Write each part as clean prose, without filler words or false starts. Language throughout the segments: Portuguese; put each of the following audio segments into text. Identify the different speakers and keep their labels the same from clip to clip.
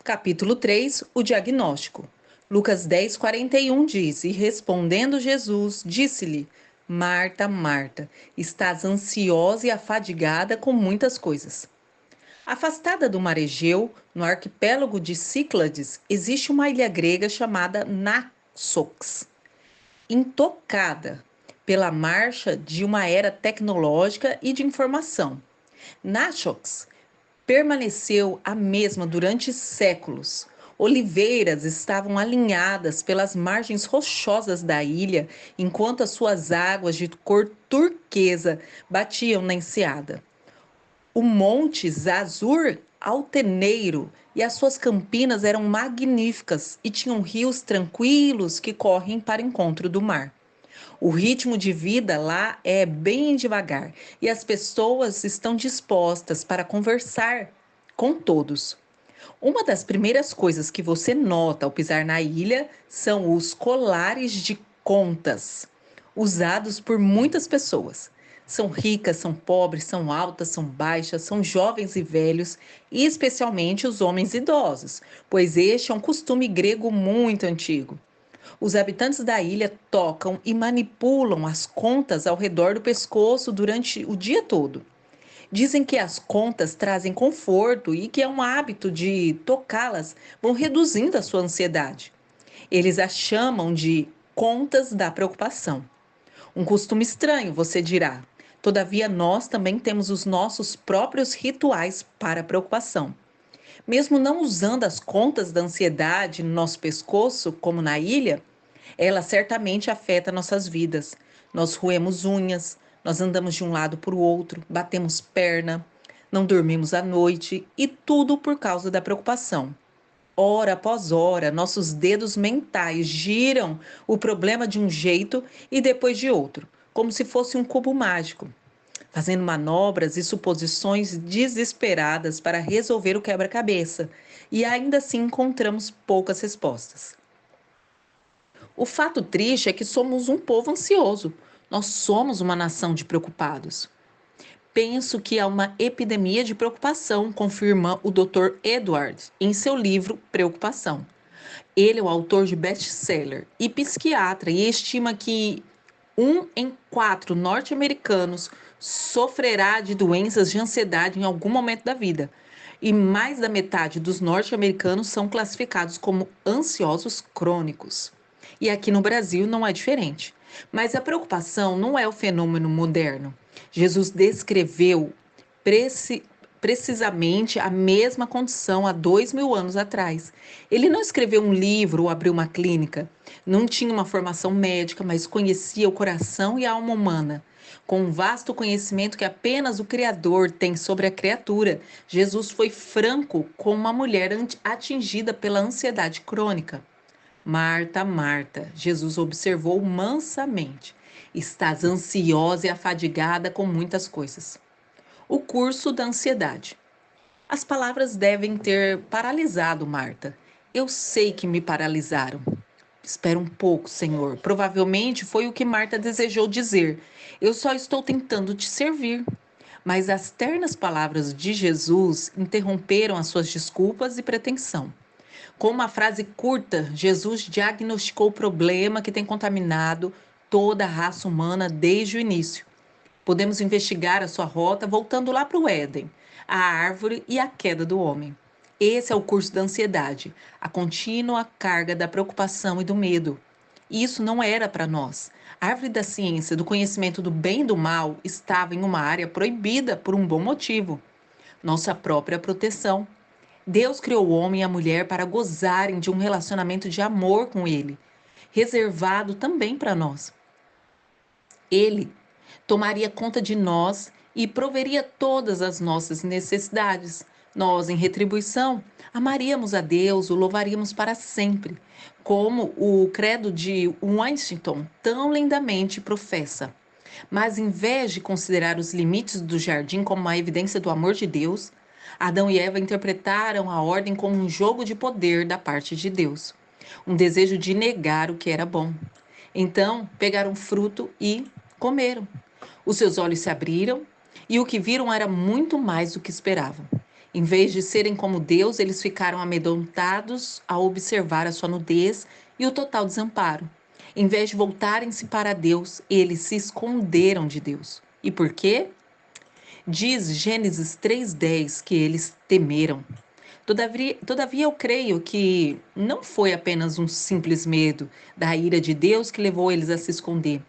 Speaker 1: Capítulo 3, o diagnóstico. Lucas 10:41 diz: E respondendo Jesus, disse-lhe: Marta, Marta, estás ansiosa e afadigada com muitas coisas. Afastada do mar Egeu, no arquipélago de Cíclades, existe uma ilha grega chamada Naxos, intocada pela marcha de uma era tecnológica e de informação. Naxos permaneceu a mesma durante séculos. Oliveiras estavam alinhadas pelas margens rochosas da ilha, enquanto as suas águas de cor turquesa batiam na enseada. O Monte Zazur alteneiro e as suas campinas eram magníficas e tinham rios tranquilos que correm para o encontro do mar. O ritmo de vida lá é bem devagar e as pessoas estão dispostas para conversar com todos. Uma das primeiras coisas que você nota ao pisar na ilha são os colares de contas, usados por muitas pessoas. São ricas, são pobres, são altas, são baixas, são jovens e velhos, e especialmente os homens idosos, pois este é um costume grego muito antigo. Os habitantes da ilha tocam e manipulam as contas ao redor do pescoço durante o dia todo. Dizem que as contas trazem conforto e que é um hábito de tocá-las vão reduzindo a sua ansiedade. Eles a chamam de contas da preocupação. Um costume estranho, você dirá. Todavia, nós também temos os nossos próprios rituais para a preocupação. Mesmo não usando as contas da ansiedade no nosso pescoço, como na ilha, ela certamente afeta nossas vidas. Nós roemos unhas, nós andamos de um lado para o outro, batemos perna, não dormimos à noite e tudo por causa da preocupação. Hora após hora, nossos dedos mentais giram o problema de um jeito e depois de outro, como se fosse um cubo mágico, fazendo manobras e suposições desesperadas para resolver o quebra-cabeça, e ainda assim encontramos poucas respostas. O fato triste é que somos um povo ansioso. Nós somos uma nação de preocupados. Penso que há uma epidemia de preocupação, confirma o Dr. Edward em seu livro Preocupação. Ele é o autor de best-seller e psiquiatra e estima que 1 em 4 norte-americanos sofrerá de doenças de ansiedade em algum momento da vida. E mais da metade dos norte-americanos são classificados como ansiosos crônicos. E aqui no Brasil não é diferente. Mas a preocupação não é o fenômeno moderno. Jesus descreveu preci precisamente a mesma condição há 2.000 anos atrás. Ele não escreveu um livro ou abriu uma clínica. Não tinha uma formação médica, mas conhecia o coração e a alma humana. Com um vasto conhecimento que apenas o Criador tem sobre a criatura, Jesus foi franco com uma mulher atingida pela ansiedade crônica. Marta, Marta, Jesus observou mansamente. Estás ansiosa e afadigada com muitas coisas. O curso da ansiedade. As palavras devem ter paralisado Marta. Eu sei que me paralisaram. Espera um pouco, Senhor. Provavelmente foi o que Marta desejou dizer. Eu só estou tentando te servir. Mas as ternas palavras de Jesus interromperam as suas desculpas e pretensão. Com uma frase curta, Jesus diagnosticou o problema que tem contaminado toda a raça humana desde o início. Podemos investigar a sua rota voltando lá para o Éden, a árvore e a queda do homem. Esse é o curso da ansiedade, a contínua carga da preocupação e do medo. E isso não era para nós. A árvore da ciência, do conhecimento do bem e do mal, estava em uma área proibida por um bom motivo: nossa própria proteção. Deus criou o homem e a mulher para gozarem de um relacionamento de amor com Ele, reservado também para nós. Ele tomaria conta de nós e proveria todas as nossas necessidades. Nós, em retribuição, amaríamos a Deus, o louvaríamos para sempre, como o credo de Washington tão lindamente professa. Mas, em vez de considerar os limites do jardim como uma evidência do amor de Deus, Adão e Eva interpretaram a ordem como um jogo de poder da parte de Deus, um desejo de negar o que era bom. Então, pegaram fruto e comeram. Os seus olhos se abriram e o que viram era muito mais do que esperavam. Em vez de serem como Deus, eles ficaram amedrontados ao observar a sua nudez e o total desamparo. Em vez de voltarem-se para Deus, eles se esconderam de Deus. E por quê? Diz Gênesis 3:10 que eles temeram. Todavia, eu creio que não foi apenas um simples medo da ira de Deus que levou eles a se esconder.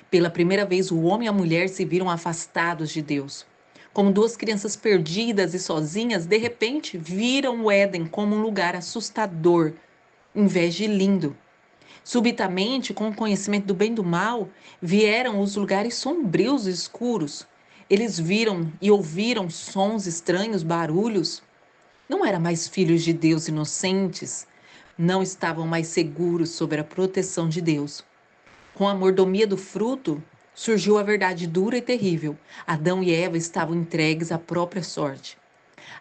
Speaker 1: Pela primeira vez, o homem e a mulher se viram afastados de Deus. Como duas crianças perdidas e sozinhas, de repente viram o Éden como um lugar assustador, em vez de lindo. Subitamente, com o conhecimento do bem e do mal, vieram os lugares sombrios e escuros. Eles viram e ouviram sons estranhos, barulhos. Não eram mais filhos de Deus inocentes. Não estavam mais seguros sob a proteção de Deus. Com a mordomia do fruto, surgiu a verdade dura e terrível. Adão e Eva estavam entregues à própria sorte.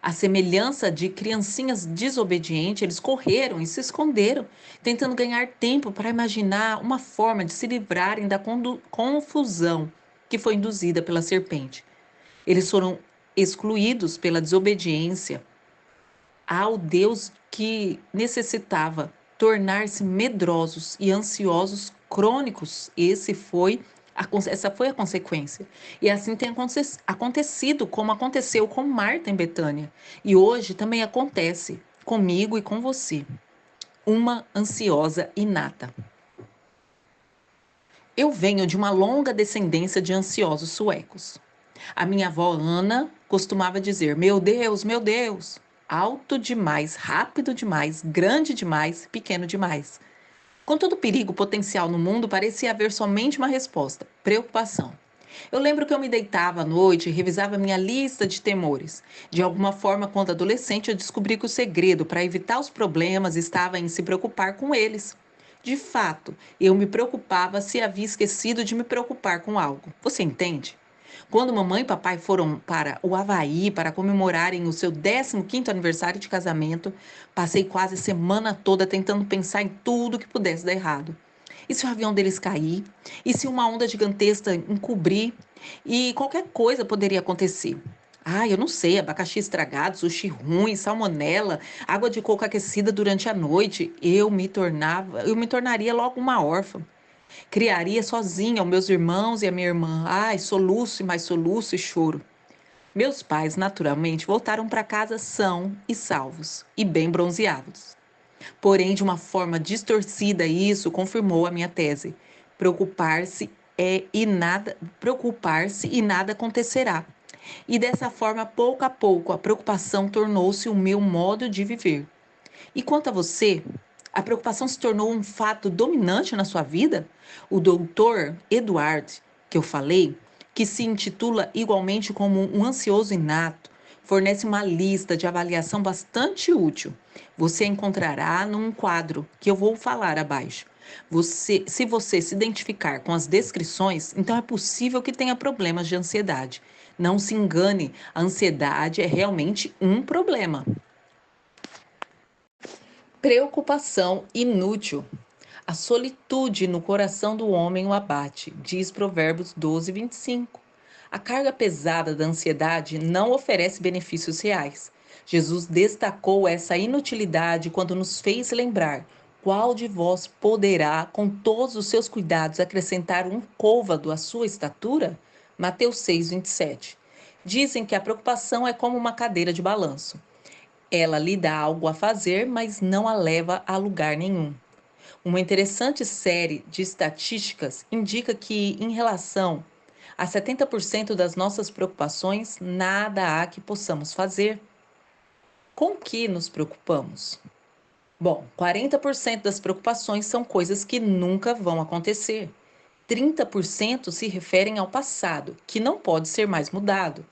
Speaker 1: À semelhança de criancinhas desobedientes, eles correram e se esconderam, tentando ganhar tempo para imaginar uma forma de se livrarem da confusão que foi induzida pela serpente. Eles foram excluídos pela desobediência ao Deus que necessitava tornar-se medrosos e ansiosos crônicos. Essa foi a consequência. E assim tem acontecido, como aconteceu com Marta em Betânia. E hoje também acontece comigo e com você. Uma ansiosa inata. Eu venho de uma longa descendência de ansiosos suecos. A minha avó Ana costumava dizer: meu Deus, alto demais, rápido demais, grande demais, pequeno demais. Com todo o perigo potencial no mundo, parecia haver somente uma resposta: preocupação. Eu lembro que eu me deitava à noite e revisava minha lista de temores. De alguma forma, quando adolescente, eu descobri que o segredo para evitar os problemas estava em se preocupar com eles. De fato, eu me preocupava se havia esquecido de me preocupar com algo. Você entende? Quando mamãe e papai foram para o Havaí para comemorarem o seu 15º aniversário de casamento, passei quase a semana toda tentando pensar em tudo que pudesse dar errado. E se o avião deles cair? E se uma onda gigantesca encobrir? E qualquer coisa poderia acontecer. Ah, eu não sei, abacaxi estragado, sushi ruim, salmonela, água de coco aquecida durante a noite, eu me tornaria logo uma órfã. Criaria sozinha os meus irmãos e a minha irmã. Ai, soluço e mais soluço e choro. Meus pais, naturalmente, voltaram para casa são e salvos e bem bronzeados. Porém, de uma forma distorcida, isso confirmou a minha tese. Preocupar-se e nada acontecerá. E dessa forma, pouco a pouco, a preocupação tornou-se o meu modo de viver. E quanto a você, a preocupação se tornou um fato dominante na sua vida? O doutor Edward, que eu falei, que se intitula igualmente como um ansioso inato, fornece uma lista de avaliação bastante útil. Você encontrará num quadro que eu vou falar abaixo. Se você se identificar com as descrições, então é possível que tenha problemas de ansiedade. Não se engane, a ansiedade é realmente um problema. Preocupação inútil. A solitude no coração do homem o abate, diz Provérbios 12:25. A carga pesada da ansiedade não oferece benefícios reais. Jesus destacou essa inutilidade quando nos fez lembrar: qual de vós poderá, com todos os seus cuidados, acrescentar um côvado à sua estatura? Mateus 6:27. Dizem que a preocupação é como uma cadeira de balanço. Ela lhe dá algo a fazer, mas não a leva a lugar nenhum. Uma interessante série de estatísticas indica que, em relação a 70% das nossas preocupações, nada há que possamos fazer. Com que nos preocupamos? Bom, 40% das preocupações são coisas que nunca vão acontecer. 30% se referem ao passado, que não pode ser mais mudado.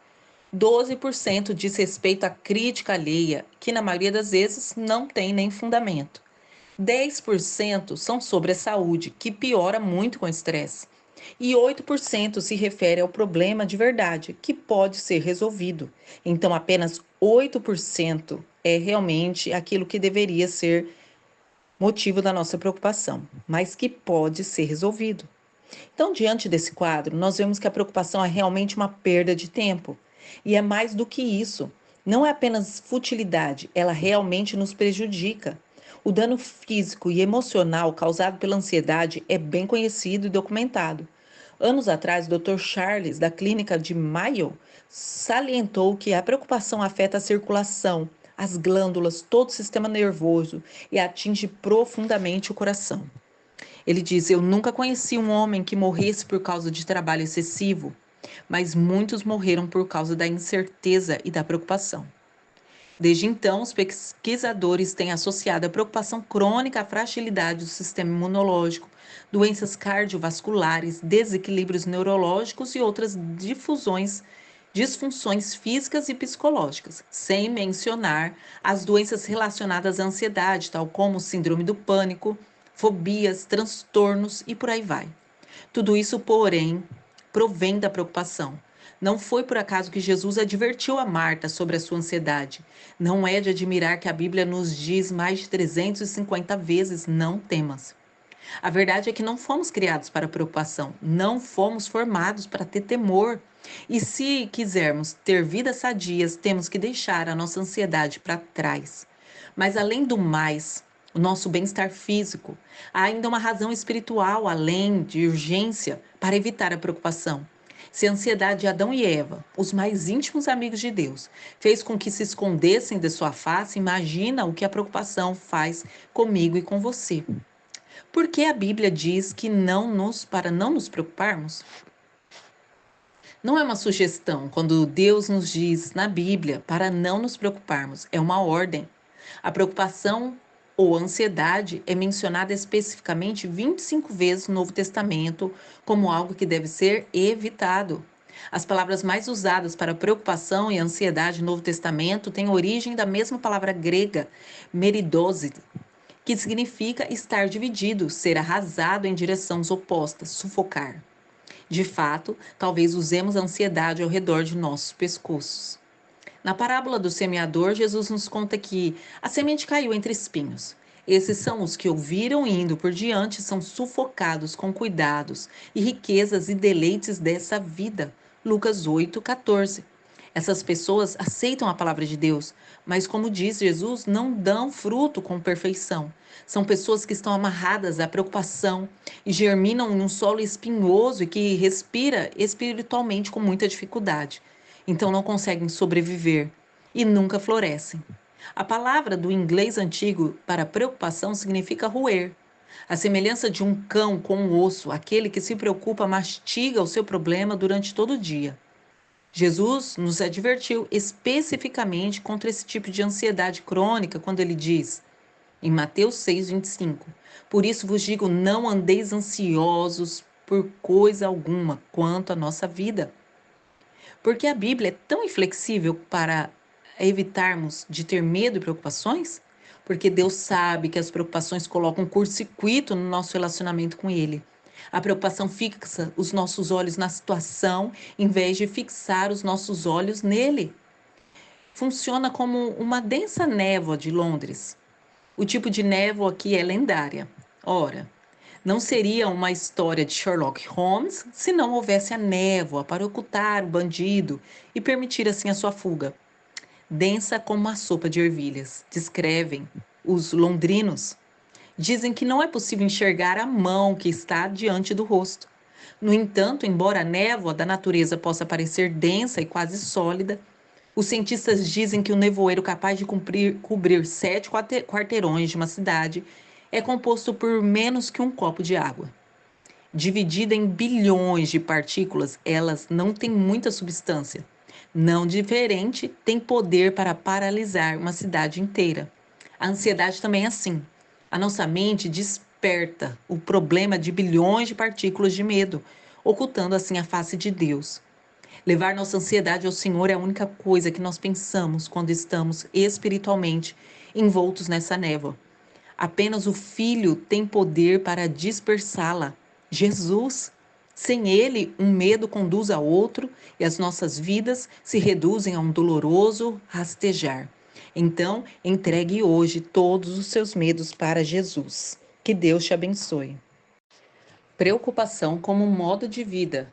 Speaker 1: 12% diz respeito à crítica alheia, que na maioria das vezes não tem nem fundamento. 10% são sobre a saúde, que piora muito com o estresse. E 8% se refere ao problema de verdade, que pode ser resolvido. Então, apenas 8% é realmente aquilo que deveria ser motivo da nossa preocupação, mas que pode ser resolvido. Então, diante desse quadro, nós vemos que a preocupação é realmente uma perda de tempo. E é mais do que isso. Não é apenas futilidade, ela realmente nos prejudica. O dano físico e emocional causado pela ansiedade é bem conhecido e documentado. Anos atrás, o Dr. Charles, da clínica de Mayo, salientou que a preocupação afeta a circulação, as glândulas, todo o sistema nervoso e atinge profundamente o coração. Ele diz: Eu nunca conheci um homem que morresse por causa de trabalho excessivo, mas muitos morreram por causa da incerteza e da preocupação. Desde então, os pesquisadores têm associado a preocupação crônica à fragilidade do sistema imunológico, doenças cardiovasculares, desequilíbrios neurológicos e outras disfunções físicas e psicológicas, sem mencionar as doenças relacionadas à ansiedade, tal como o síndrome do pânico, fobias, transtornos e por aí vai. Tudo isso, porém, provém da preocupação. Não foi por acaso que Jesus advertiu a Marta sobre a sua ansiedade. Não é de admirar que a Bíblia nos diz mais de 350 vezes: não temas. A verdade é que não fomos criados para preocupação, não fomos formados para ter temor. E se quisermos ter vidas sadias, temos que deixar a nossa ansiedade para trás. Mas além do mais, o nosso bem-estar físico, há ainda uma razão espiritual, além de urgência, para evitar a preocupação. Se a ansiedade de Adão e Eva, os mais íntimos amigos de Deus, fez com que se escondessem de sua face, imagina o que a preocupação faz comigo e com você. Por que a Bíblia diz que para não nos preocuparmos? Não é uma sugestão quando Deus nos diz na Bíblia para não nos preocuparmos, é uma ordem. A preocupação ou ansiedade é mencionada especificamente 25 vezes no Novo Testamento como algo que deve ser evitado. As palavras mais usadas para preocupação e ansiedade no Novo Testamento têm origem da mesma palavra grega, meridose, que significa estar dividido, ser arrasado em direções opostas, sufocar. De fato, talvez usemos a ansiedade ao redor de nossos pescoços. Na parábola do semeador, Jesus nos conta que a semente caiu entre espinhos. Esses são os que ouviram e indo por diante são sufocados com cuidados e riquezas e deleites dessa vida. Lucas 8:14. Essas pessoas aceitam a palavra de Deus, mas, como diz Jesus, não dão fruto com perfeição. São pessoas que estão amarradas à preocupação e germinam em um solo espinhoso e que respira espiritualmente com muita dificuldade. Então não conseguem sobreviver e nunca florescem. A palavra do inglês antigo para preocupação significa roer. A semelhança de um cão com um osso, aquele que se preocupa mastiga o seu problema durante todo o dia. Jesus nos advertiu especificamente contra esse tipo de ansiedade crônica quando ele diz, em Mateus 6:25, por isso vos digo, não andeis ansiosos por coisa alguma quanto à nossa vida. Porque a Bíblia é tão inflexível para evitarmos de ter medo e preocupações? Porque Deus sabe que as preocupações colocam um curto-circuito no nosso relacionamento com Ele. A preocupação fixa os nossos olhos na situação, em vez de fixar os nossos olhos nele. Funciona como uma densa névoa de Londres. O tipo de névoa aqui é lendária. Ora, não seria uma história de Sherlock Holmes se não houvesse a névoa para ocultar o bandido e permitir assim a sua fuga. Densa como uma sopa de ervilhas, descrevem os londrinos. Dizem que não é possível enxergar a mão que está diante do rosto. No entanto, embora a névoa da natureza possa parecer densa e quase sólida, os cientistas dizem que o nevoeiro capaz de cobrir 7 quarteirões de uma cidade é composto por menos que um copo de água. Dividida em bilhões de partículas, elas não têm muita substância. Não diferente, tem poder para paralisar uma cidade inteira. A ansiedade também é assim. A nossa mente desperta o problema de bilhões de partículas de medo, ocultando assim a face de Deus. Levar nossa ansiedade ao Senhor é a única coisa que nós pensamos quando estamos espiritualmente envoltos nessa névoa. Apenas o Filho tem poder para dispersá-la. Jesus. Sem ele, um medo conduz a outro e as nossas vidas se reduzem a um doloroso rastejar. Então, entregue hoje todos os seus medos para Jesus. Que Deus te abençoe. Preocupação como um modo de vida.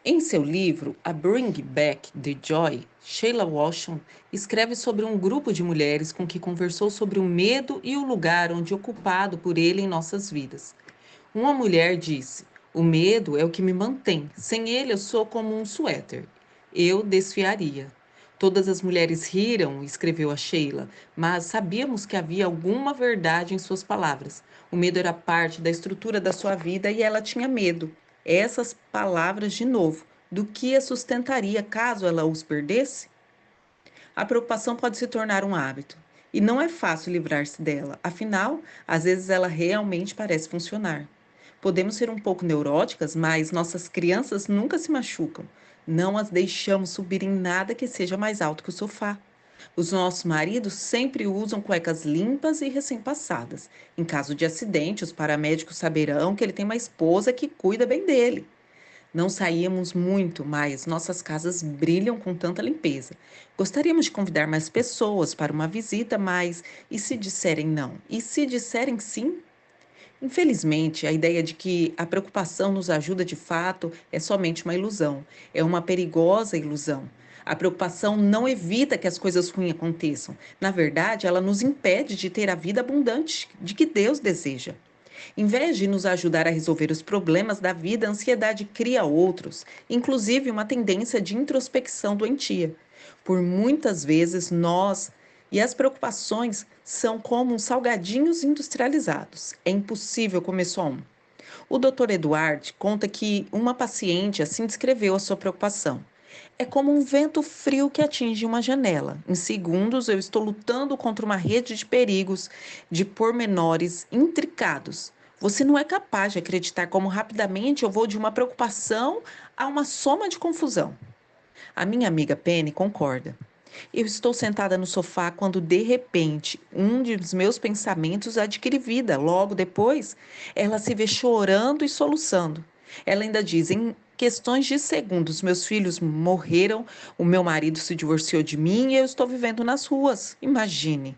Speaker 1: Em seu livro A Bring Back the Joy, Sheila Washam escreve sobre um grupo de mulheres com que conversou sobre o medo e o lugar onde ocupado por ele em nossas vidas. Uma mulher disse: "O medo é o que me mantém. Sem ele eu sou como um suéter. Eu desfiaria." Todas as mulheres riram, escreveu a Sheila, mas sabíamos que havia alguma verdade em suas palavras. O medo era parte da estrutura da sua vida e ela tinha medo. Essas palavras de novo, do que a sustentaria caso ela os perdesse? A preocupação pode se tornar um hábito. E não é fácil livrar-se dela, afinal, às vezes ela realmente parece funcionar. Podemos ser um pouco neuróticas, mas nossas crianças nunca se machucam. Não as deixamos subir em nada que seja mais alto que o sofá. Os nossos maridos sempre usam cuecas limpas e recém-passadas. Em caso de acidente, os paramédicos saberão que ele tem uma esposa que cuida bem dele. Não saíamos muito, mas nossas casas brilham com tanta limpeza. Gostaríamos de convidar mais pessoas para uma visita, mas e se disserem não? E se disserem sim? Infelizmente, a ideia de que a preocupação nos ajuda de fato é somente uma ilusão. É uma perigosa ilusão. A preocupação não evita que as coisas ruins aconteçam. Na verdade, ela nos impede de ter a vida abundante de que Deus deseja. Em vez de nos ajudar a resolver os problemas da vida, a ansiedade cria outros, inclusive uma tendência de introspecção doentia. Por muitas vezes, nós e as preocupações são como uns salgadinhos industrializados. É impossível comer só um. O Dr. Eduard conta que uma paciente assim descreveu a sua preocupação. É como um vento frio que atinge uma janela. Em segundos, eu estou lutando contra uma rede de perigos, de pormenores intricados. Você não é capaz de acreditar como rapidamente eu vou de uma preocupação a uma soma de confusão. A minha amiga Penny concorda. Eu estou sentada no sofá quando, de repente, um dos meus pensamentos adquire vida. Logo depois, ela se vê chorando e soluçando. Ela ainda diz: em questões de segundos, meus filhos morreram, o meu marido se divorciou de mim e eu estou vivendo nas ruas. Imagine.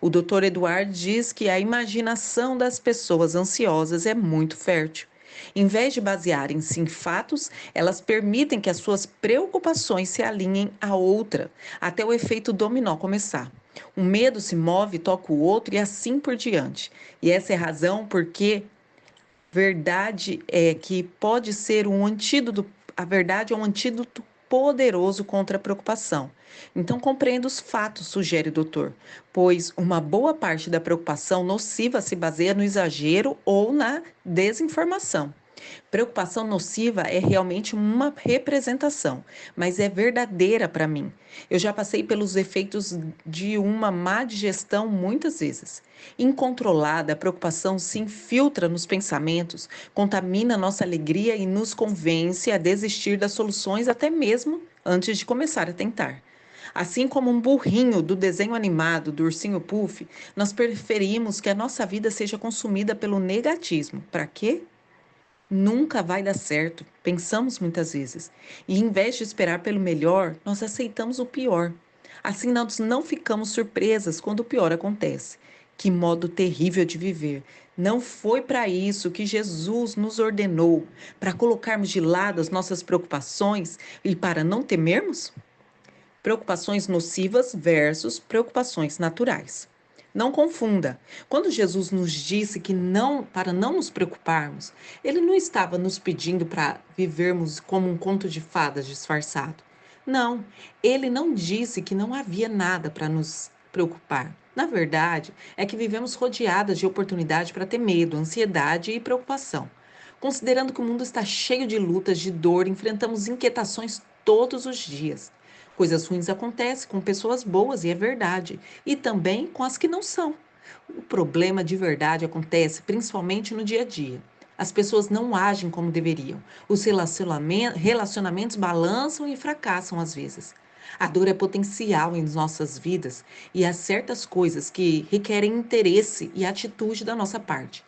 Speaker 1: O Dr. Eduardo diz que a imaginação das pessoas ansiosas é muito fértil. Em vez de basearem-se em fatos, elas permitem que as suas preocupações se alinhem a outra, até o efeito dominó começar. Um medo se move, toca o outro e assim por diante. E essa é a razão porque verdade é que pode ser um antídoto, a verdade é um antídoto poderoso contra a preocupação. Então, compreenda os fatos, sugere o doutor, pois uma boa parte da preocupação nociva se baseia no exagero ou na desinformação. Preocupação nociva é realmente uma representação, mas é verdadeira para mim. Eu já passei pelos efeitos de uma má digestão muitas vezes. Incontrolada, a preocupação se infiltra nos pensamentos, contamina nossa alegria e nos convence a desistir das soluções até mesmo antes de começar a tentar. Assim como um burrinho do desenho animado do Ursinho Puff, nós preferimos que a nossa vida seja consumida pelo negatismo. Para quê? Nunca vai dar certo, pensamos muitas vezes. E em vez de esperar pelo melhor, nós aceitamos o pior. Assim, nós não ficamos surpresas quando o pior acontece. Que modo terrível de viver! Não foi para isso que Jesus nos ordenou, para colocarmos de lado as nossas preocupações e para não temermos? Preocupações nocivas versus preocupações naturais. Não confunda. Quando Jesus nos disse que não, para não nos preocuparmos, ele não estava nos pedindo para vivermos como um conto de fadas disfarçado. Não, ele não disse que não havia nada para nos preocupar. Na verdade, é que vivemos rodeadas de oportunidade para ter medo, ansiedade e preocupação. Considerando que o mundo está cheio de lutas, de dor, enfrentamos inquietações todos os dias. Coisas ruins acontecem com pessoas boas, e é verdade, e também com as que não são. O problema de verdade acontece principalmente no dia a dia. As pessoas não agem como deveriam. Os relacionamentos balançam e fracassam às vezes. A dor é potencial em nossas vidas e há certas coisas que requerem interesse e atitude da nossa parte.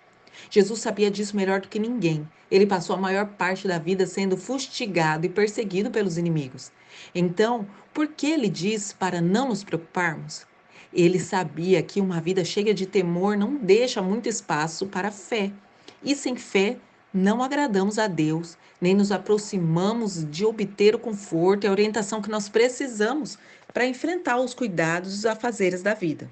Speaker 1: Jesus sabia disso melhor do que ninguém. Ele passou a maior parte da vida sendo fustigado e perseguido pelos inimigos. Então, por que ele diz para não nos preocuparmos? Ele sabia que uma vida cheia de temor não deixa muito espaço para a fé. E sem fé, não agradamos a Deus, nem nos aproximamos de obter o conforto e a orientação que nós precisamos para enfrentar os cuidados e os afazeres da vida.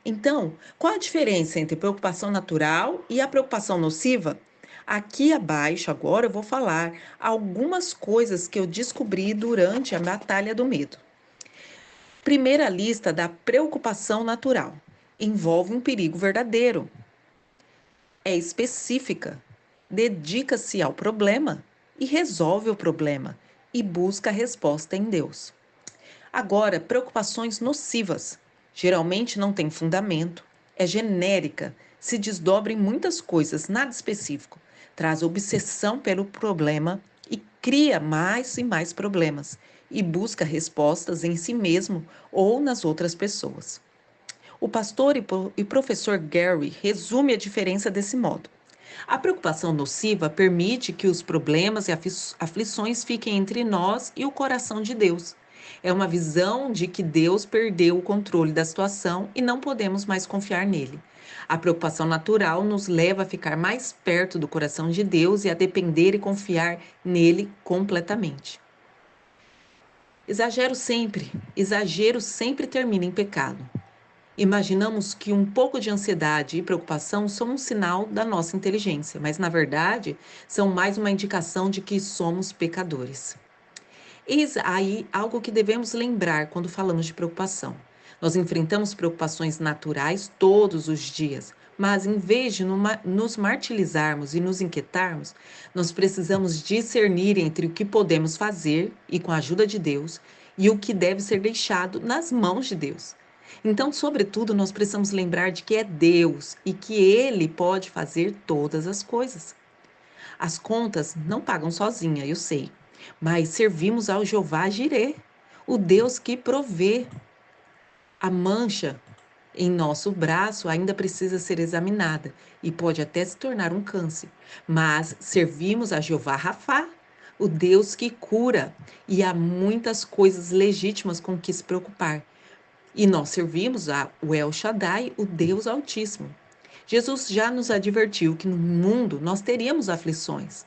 Speaker 1: Então, qual a diferença entre preocupação natural e a preocupação nociva? Aqui abaixo, agora, eu vou falar algumas coisas que eu descobri durante a batalha do medo. Primeira lista da preocupação natural. Envolve um perigo verdadeiro. É específica. Dedica-se ao problema e resolve o problema e busca a resposta em Deus. Agora, preocupações nocivas. Geralmente não tem fundamento, é genérica, se desdobra em muitas coisas, nada específico. Traz obsessão pelo problema e cria mais e mais problemas e busca respostas em si mesmo ou nas outras pessoas. O pastor e professor Gary resume a diferença desse modo. A preocupação nociva permite que os problemas e aflições fiquem entre nós e o coração de Deus. É uma visão de que Deus perdeu o controle da situação e não podemos mais confiar nele. A preocupação natural nos leva a ficar mais perto do coração de Deus e a depender e confiar nele completamente. Exagero sempre termina em pecado. Imaginamos que um pouco de ansiedade e preocupação são um sinal da nossa inteligência, mas na verdade são mais uma indicação de que somos pecadores. Eis aí algo que devemos lembrar quando falamos de preocupação. Nós enfrentamos preocupações naturais todos os dias, mas em vez de nos martirizarmos e nos inquietarmos, nós precisamos discernir entre o que podemos fazer e com a ajuda de Deus e o que deve ser deixado nas mãos de Deus. Então, sobretudo, nós precisamos lembrar de que é Deus e que Ele pode fazer todas as coisas. As contas não pagam sozinha, eu sei, mas servimos ao Jeová Jireh, o Deus que provê. A mancha em nosso braço ainda precisa ser examinada e pode até se tornar um câncer, mas servimos a Jeová Rafá, o Deus que cura, e há muitas coisas legítimas com que se preocupar. E nós servimos o El Shaddai, o Deus Altíssimo. Jesus já nos advertiu que no mundo nós teríamos aflições.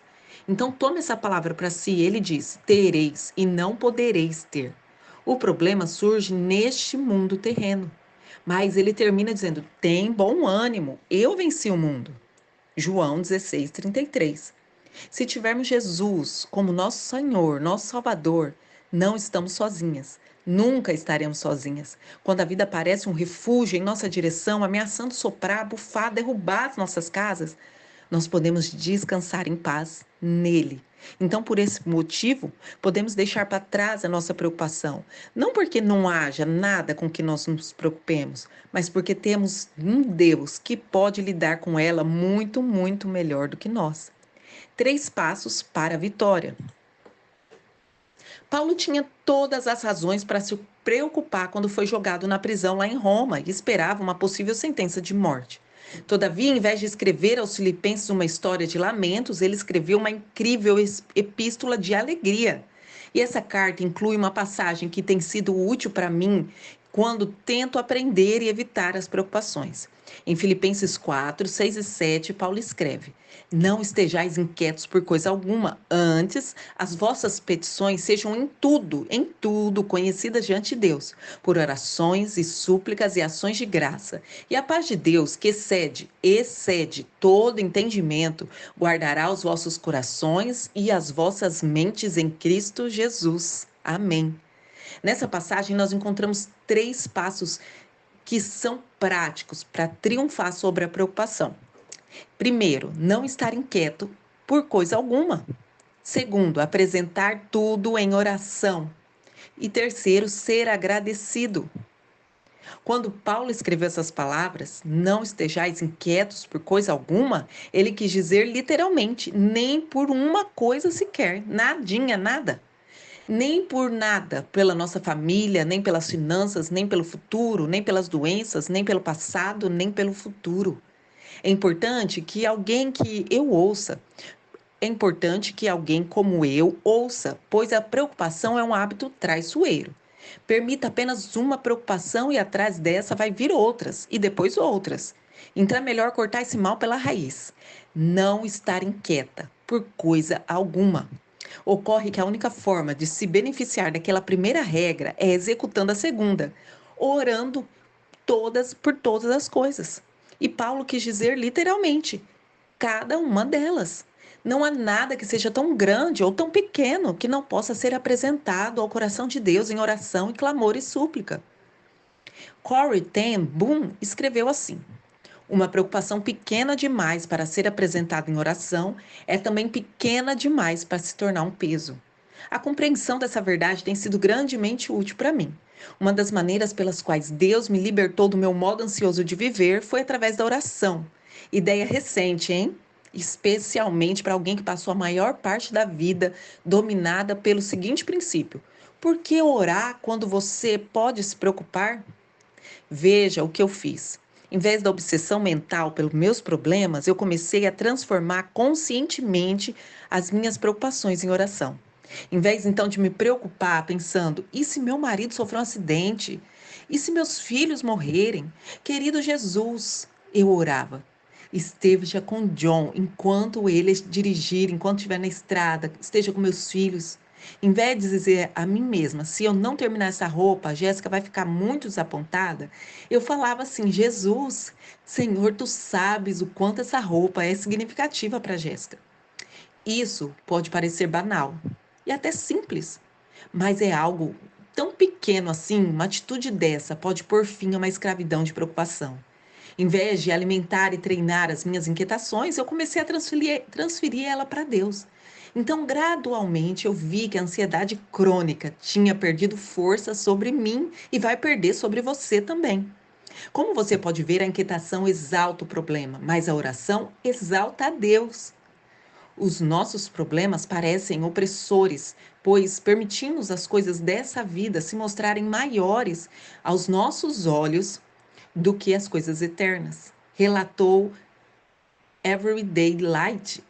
Speaker 1: Então tome essa palavra para si. Ele diz: tereis e não podereis ter. O problema surge neste mundo terreno. Mas ele termina dizendo: tem bom ânimo, eu venci o mundo. João 16:33. Se tivermos Jesus como nosso Senhor, nosso Salvador, não estamos sozinhas. Nunca estaremos sozinhas. Quando a vida parece um refúgio em nossa direção, ameaçando soprar, bufar, derrubar as nossas casas, nós podemos descansar em paz nele. Então, por esse motivo, podemos deixar para trás a nossa preocupação. Não porque não haja nada com que nós nos preocupemos, mas porque temos um Deus que pode lidar com ela muito, muito melhor do que nós. 3 passos para a vitória. Paulo tinha todas as razões para se preocupar quando foi jogado na prisão lá em Roma e esperava uma possível sentença de morte. Todavia, em vez de escrever aos filipenses uma história de lamentos, ele escreveu uma incrível epístola de alegria. E essa carta inclui uma passagem que tem sido útil para mim quando tento aprender e evitar as preocupações. Em Filipenses 4, 6 e 7, Paulo escreve: não estejais inquietos por coisa alguma, antes as vossas petições sejam em tudo conhecidas diante de Deus, por orações e súplicas e ações de graça. E a paz de Deus, que excede todo entendimento, guardará os vossos corações e as vossas mentes em Cristo Jesus. Amém. Nessa passagem, nós encontramos 3 passos que são práticos para triunfar sobre a preocupação. Primeiro, não estar inquieto por coisa alguma. Segundo, apresentar tudo em oração. E terceiro, ser agradecido. Quando Paulo escreveu essas palavras, não estejais inquietos por coisa alguma, ele quis dizer literalmente, nem por uma coisa sequer, nadinha, nada. Nem por nada, pela nossa família, nem pelas finanças, nem pelo futuro, nem pelas doenças, nem pelo passado, nem pelo futuro. É importante que alguém que eu ouça, é importante que alguém como eu ouça, pois a preocupação é um hábito traiçoeiro. Permita apenas uma preocupação e atrás dessa vai vir outras, e depois outras. Então é melhor cortar esse mal pela raiz. Não estar inquieta por coisa alguma. Ocorre que a única forma de se beneficiar daquela primeira regra é executando a segunda, orando por todas as coisas. E Paulo quis dizer literalmente, cada uma delas. Não há nada que seja tão grande ou tão pequeno que não possa ser apresentado ao coração de Deus em oração e clamor e súplica. Corrie ten Boom escreveu assim: uma preocupação pequena demais para ser apresentada em oração é também pequena demais para se tornar um peso. A compreensão dessa verdade tem sido grandemente útil para mim. Uma das maneiras pelas quais Deus me libertou do meu modo ansioso de viver foi através da oração. Ideia recente, hein? Especialmente para alguém que passou a maior parte da vida dominada pelo seguinte princípio: por que orar quando você pode se preocupar? Veja o que eu fiz. Em vez da obsessão mental pelos meus problemas, eu comecei a transformar conscientemente as minhas preocupações em oração. Em vez então de me preocupar pensando: e se meu marido sofreu um acidente? E se meus filhos morrerem? Querido Jesus, eu orava. Esteja com John enquanto ele dirigir, enquanto estiver na estrada, esteja com meus filhos. Em vez de dizer a mim mesma, se eu não terminar essa roupa, a Jéssica vai ficar muito desapontada, eu falava assim: Jesus, Senhor, tu sabes o quanto essa roupa é significativa para Jéssica. Isso pode parecer banal e até simples, mas é algo tão pequeno assim, uma atitude dessa pode pôr fim a uma escravidão de preocupação. Em vez de alimentar e treinar as minhas inquietações, eu comecei a transferir ela para Deus. Então, gradualmente, eu vi que a ansiedade crônica tinha perdido força sobre mim e vai perder sobre você também. Como você pode ver, a inquietação exalta o problema, mas a oração exalta a Deus. Os nossos problemas parecem opressores, pois permitimos as coisas dessa vida se mostrarem maiores aos nossos olhos do que as coisas eternas. Relatou Everyday Light.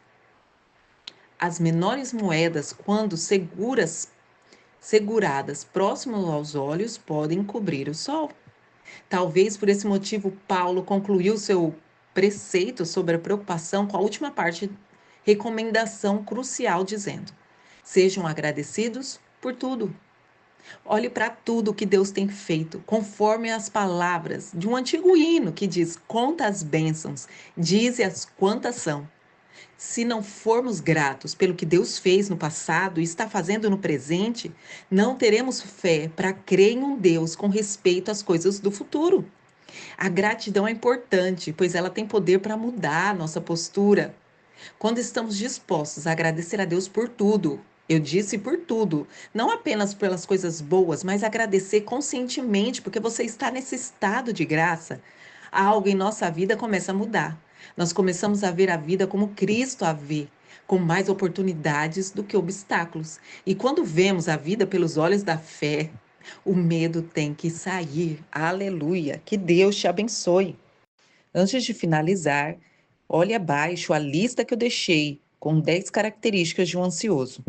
Speaker 1: As menores moedas, quando seguradas próximo aos olhos, podem cobrir o sol. Talvez por esse motivo Paulo concluiu seu preceito sobre a preocupação com a última parte, recomendação crucial, dizendo: sejam agradecidos por tudo. Olhe para tudo que Deus tem feito, conforme as palavras de um antigo hino que diz: conta as bênçãos, dize-as quantas são. Se não formos gratos pelo que Deus fez no passado e está fazendo no presente, não teremos fé para crer em um Deus com respeito às coisas do futuro. A gratidão é importante, pois ela tem poder para mudar a nossa postura. Quando estamos dispostos a agradecer a Deus por tudo, eu disse por tudo, não apenas pelas coisas boas, mas agradecer conscientemente, porque você está nesse estado de graça, algo em nossa vida começa a mudar. Nós começamos a ver a vida como Cristo a vê, com mais oportunidades do que obstáculos. E quando vemos a vida pelos olhos da fé, o medo tem que sair. Aleluia! Que Deus te abençoe. Antes de finalizar, olhe abaixo a lista que eu deixei com 10 características de um ansioso.